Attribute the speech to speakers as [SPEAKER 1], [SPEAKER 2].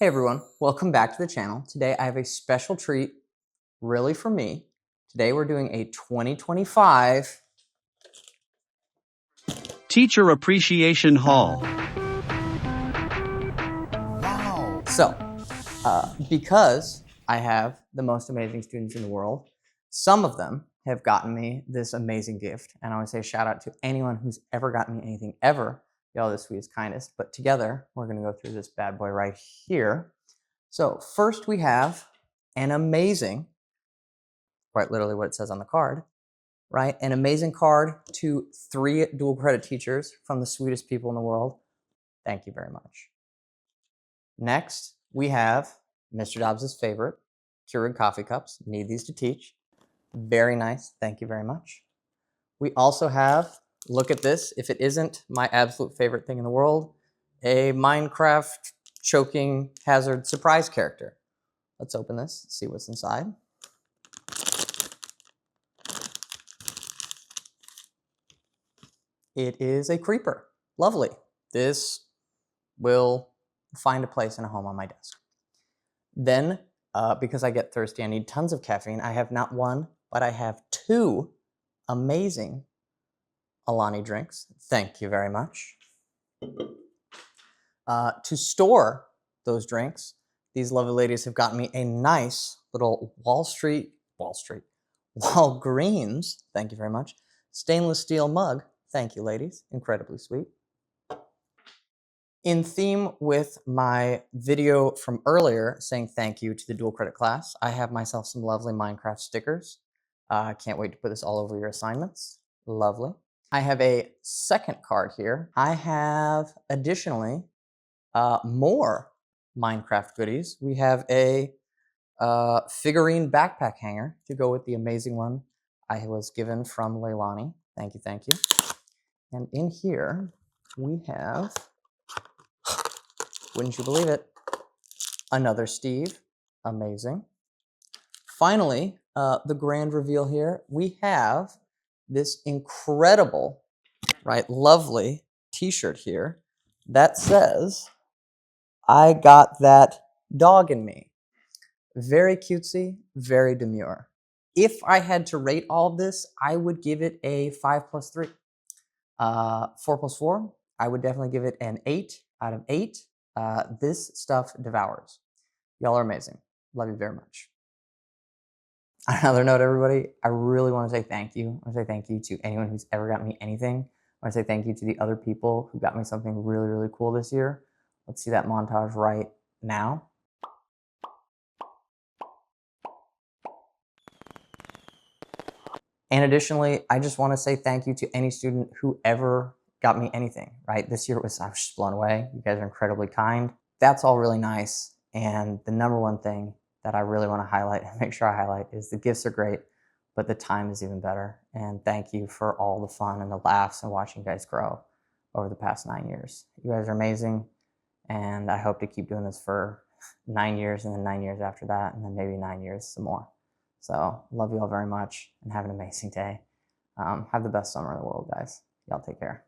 [SPEAKER 1] Hey everyone, welcome back to the channel. Today I have a special treat, really for me. Today we're doing a 2025
[SPEAKER 2] Teacher Appreciation Hall.
[SPEAKER 1] Wow. So, because I have the most amazing students in the world, some of them have gotten me this amazing gift. And I want to say shout out to anyone who's ever gotten me anything ever. Y'all the sweetest, kindest. But together, we're going to go through this bad boy right here. So first we have an amazing, quite literally what it says on the card, right? An amazing card to 3 dual credit teachers from the sweetest people in the world. Thank you very much. Next, we have Mr. Dobbs' favorite, Keurig coffee cups. Need these to teach. Very nice. Thank you very much. We also have, look at this, if it isn't my absolute favorite thing in the world, a Minecraft choking hazard surprise character. Let's open this, see what's inside. It is a creeper. Lovely. This will find a place in a home on my desk. Then, because I get thirsty, I need tons of caffeine. I have not one, but I have 2 amazing Alani drinks. Thank you very much. To store those drinks, these lovely ladies have gotten me a nice little Walgreens, thank you very much, stainless steel mug. Thank you, ladies. Incredibly sweet. In theme with my video from earlier saying thank you to the dual credit class, I have myself some lovely Minecraft stickers. I can't wait to put this all over your assignments. Lovely. I have a second card here. I have additionally more Minecraft goodies. We have a figurine backpack hanger to go with the amazing one I was given from Leilani. Thank you, thank you. And in here, we have, wouldn't you believe it, another Steve. Amazing. Finally, the grand reveal here, we have this incredible, right, lovely t-shirt here that says, I got that dog in me. Very cutesy, very demure. If I had to rate all of this, I would give it a 5+3. 4+4, I would definitely give it an 8 out of 8. This stuff devours. Y'all are amazing. Love you very much. On another note, everybody, I really want to say thank you. I want to say thank you to anyone who's ever gotten me anything. I want to say thank you to the other people who got me something really, really cool this year. Let's see that montage right now. And additionally, I just want to say thank you to any student who ever got me anything, right? This year I was just blown away. You guys are incredibly kind. That's all really nice. And the number one thing that I really want to highlight and make sure I highlight is the gifts are great, but the time is even better. And thank you for all the fun and the laughs and watching you guys grow over the past 9 years. You guys are amazing. And I hope to keep doing this for 9 years and then 9 years after that, and then maybe 9 years some more. So love you all very much and have an amazing day. Have the best summer in the world, guys. Y'all take care.